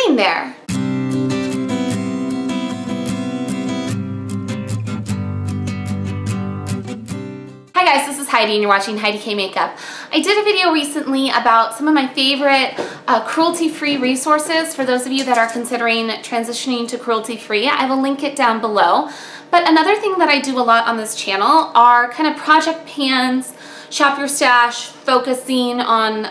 getting there. Hi guys, this is Heidi and you're watching HeidiKMakeup. I did a video recently about some of my favorite cruelty-free resources for those of you that are considering transitioning to cruelty-free. I will link it down below. But another thing that I do a lot on this channel are kind of project pans, shop your stash, focusing on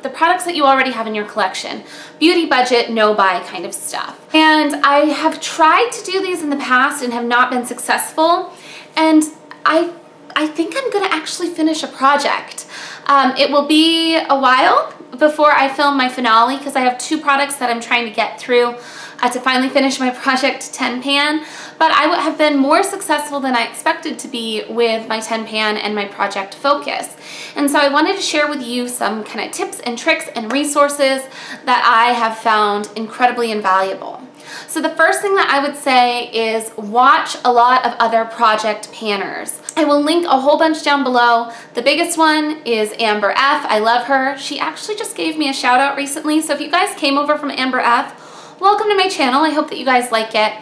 the products that you already have in your collection. Beauty budget, no buy kind of stuff. And I have tried to do these in the past and have not been successful. And I think I'm gonna actually finish a project. It will be a while before I film my finale because I have two products that I'm trying to get through to finally finish my project 10 pan, but I would have been more successful than I expected to be with my 10 pan and my project focus. And so I wanted to share with you some kind of tips and tricks and resources that I have found incredibly invaluable. So the first thing that I would say is watch a lot of other project panners. I will link a whole bunch down below. The biggest one is Amber F. I love her. She actually just gave me a shout out recently. So if you guys came over from Amber F, welcome to my channel. I hope that you guys like it.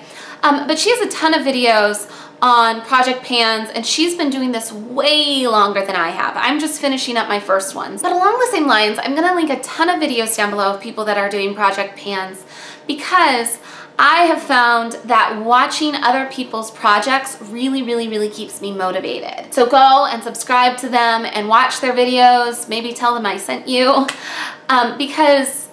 But she has a ton of videos on project pans and she's been doing this way longer than I have. I'm just finishing up my first ones. But along the same lines, I'm gonna link a ton of videos down below of people that are doing project pans because I have found that watching other people's projects really keeps me motivated. So go and subscribe to them and watch their videos, maybe tell them I sent you, because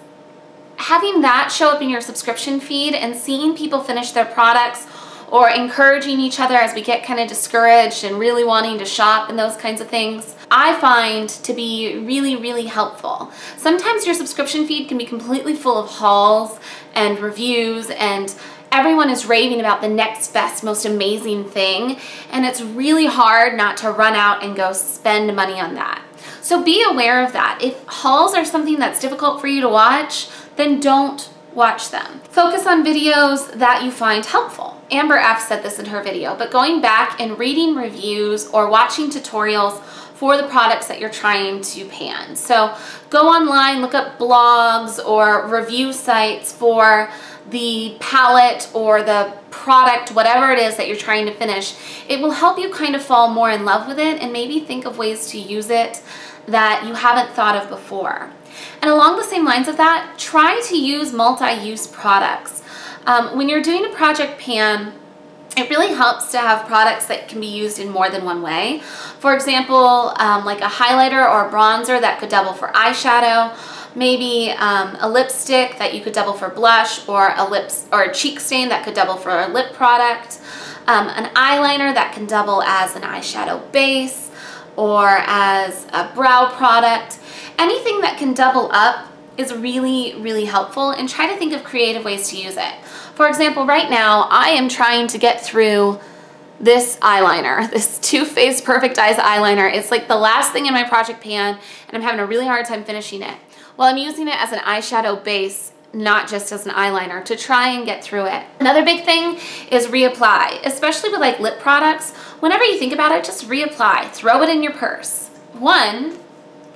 having that show up in your subscription feed and seeing people finish their products or encouraging each other as we get kind of discouraged and really wanting to shop and those kinds of things, I find to be really helpful. Sometimes your subscription feed can be completely full of hauls and reviews and everyone is raving about the next best, most amazing thing, and it's really hard not to run out and go spend money on that. So be aware of that. If hauls are something that's difficult for you to watch, then don't watch them. Focus on videos that you find helpful. Amber F said this in her video, but going back and reading reviews or watching tutorials for the products that you're trying to pan. So go online, look up blogs or review sites for the palette or the product, whatever it is that you're trying to finish. It will help you kind of fall more in love with it and maybe think of ways to use it that you haven't thought of before. And along the same lines of that, try to use multi-use products. When you're doing a project pan, it really helps to have products that can be used in more than one way. For example, like a highlighter or a bronzer that could double for eyeshadow, maybe a lipstick that you could double for blush, or a cheek stain that could double for a lip product, an eyeliner that can double as an eyeshadow base or as a brow product. Anything that can double up is really helpful, and try to think of creative ways to use it. For example, right now I am trying to get through this eyeliner, this Too Faced Perfect Eyes eyeliner. It's like the last thing in my project pan and I'm having a really hard time finishing it. Well, I'm using it as an eyeshadow base, not just as an eyeliner, to try and get through it. Another big thing is reapply, especially with like lip products. Whenever you think about it, just reapply, throw it in your purse. One,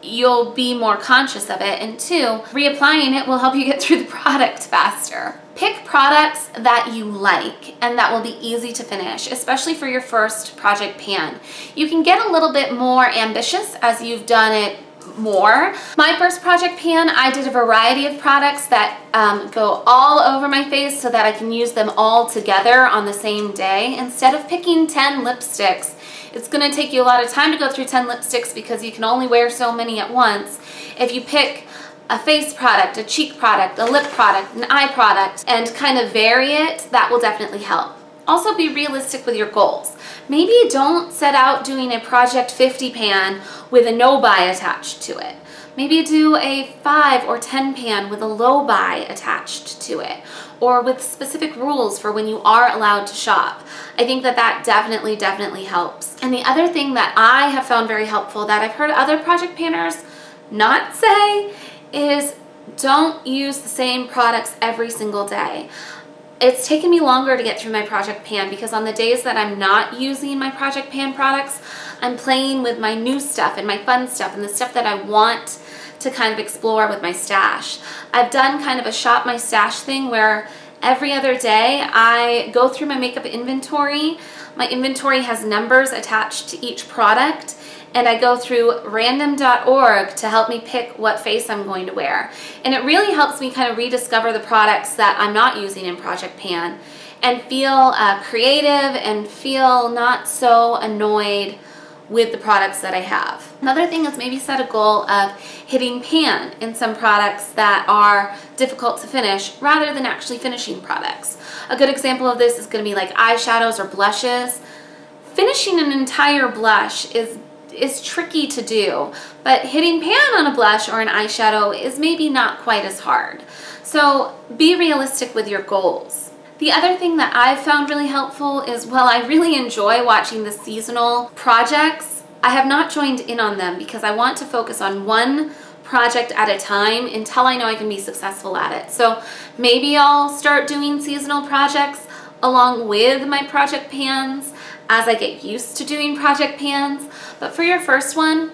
you'll be more conscious of it, and two, reapplying it will help you get through the product faster. Pick products that you like and that will be easy to finish, especially for your first project pan. You can get a little bit more ambitious as you've done it more. My first project pan, I did a variety of products that go all over my face so that I can use them all together on the same day. Instead of picking 10 lipsticks, it's going to take you a lot of time to go through 10 lipsticks because you can only wear so many at once. If you pick a face product, a cheek product, a lip product, an eye product, and kind of vary it, that will definitely help. Also be realistic with your goals. Maybe don't set out doing a project 50 pan with a no buy attached to it. Maybe do a 5 or 10 pan with a low buy attached to it, or with specific rules for when you are allowed to shop. I think that that definitely helps. And the other thing that I have found very helpful that I've heard other project panners not say is don't use the same products every single day. It's taken me longer to get through my project pan because on the days that I'm not using my project pan products, I'm playing with my new stuff and my fun stuff and the stuff that I want to kind of explore with my stash. I've done kind of a shop my stash thing where every other day I go through my makeup inventory. My inventory has numbers attached to each product, and I go through random.org to help me pick what face I'm going to wear. And it really helps me kind of rediscover the products that I'm not using in Project Pan and feel creative and feel not so annoyed with the products that I have. Another thing is maybe set a goal of hitting pan in some products that are difficult to finish rather than actually finishing products. A good example of this is going to be like eyeshadows or blushes. Finishing an entire blush is tricky to do, but hitting pan on a blush or an eyeshadow is maybe not quite as hard. So be realistic with your goals. The other thing that I've found really helpful is, while I really enjoy watching the seasonal projects, I have not joined in on them because I want to focus on one project at a time until I know I can be successful at it. So maybe I'll start doing seasonal projects along with my project pans as I get used to doing project pans. But for your first one,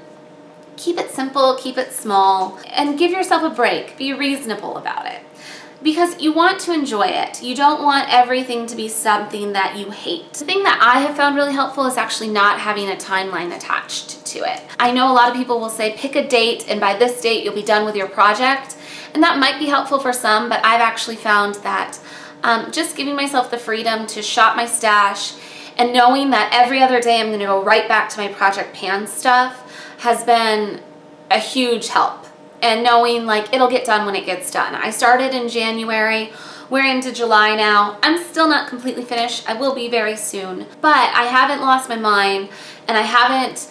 keep it simple, keep it small, and give yourself a break. Be reasonable about it, because you want to enjoy it. You don't want everything to be something that you hate. The thing that I have found really helpful is actually not having a timeline attached to it. I know a lot of people will say pick a date and by this date you'll be done with your project, and that might be helpful for some, but I've actually found that just giving myself the freedom to shop my stash and knowing that every other day I'm going to go right back to my project pan stuff has been a huge help. And knowing like it'll get done when it gets done. I started in January, we're into July now. I'm still not completely finished. I will be very soon, but I haven't lost my mind and I haven't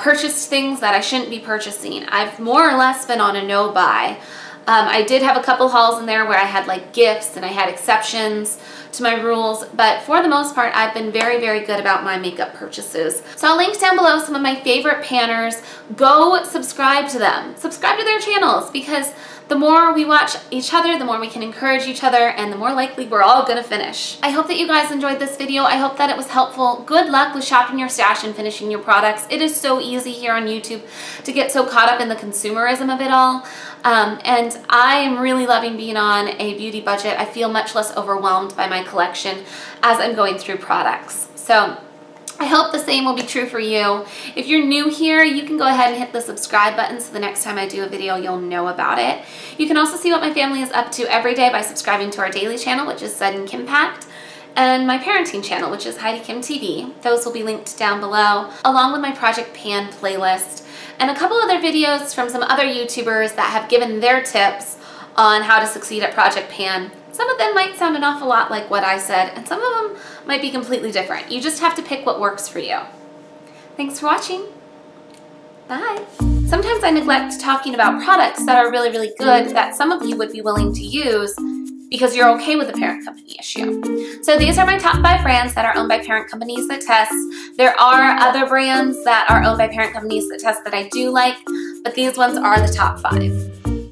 purchased things that I shouldn't be purchasing. I've more or less been on a no buy. I did have a couple hauls in there where I had like gifts and I had exceptions to my rules, but for the most part I've been very, very good about my makeup purchases. So I'll link down below some of my favorite panners. Go subscribe to them. Subscribe to their channels, because the more we watch each other, the more we can encourage each other, and the more likely we're all gonna finish. I hope that you guys enjoyed this video. I hope that it was helpful. Good luck with shopping your stash and finishing your products. It is so easy here on YouTube to get so caught up in the consumerism of it all. And I am really loving being on a beauty budget. I feel much less overwhelmed by my collection as I'm going through products. So I hope the same will be true for you. If you're new here, you can go ahead and hit the subscribe button so the next time I do a video, you'll know about it. You can also see what my family is up to every day by subscribing to our daily channel, which is Sudden Kimpact, and my parenting channel, which is HeidiKMTV. Those will be linked down below, along with my Project Pan playlist, and a couple other videos from some other YouTubers that have given their tips on how to succeed at Project Pan. Some of them might sound an awful lot like what I said, and some of them might be completely different. You just have to pick what works for you. Thanks for watching. Bye. Sometimes I neglect talking about products that are really, really good that some of you would be willing to use because you're okay with the parent company issue. So these are my top 5 brands that are owned by parent companies that test. There are other brands that are owned by parent companies that test that I do like, but these ones are the top 5.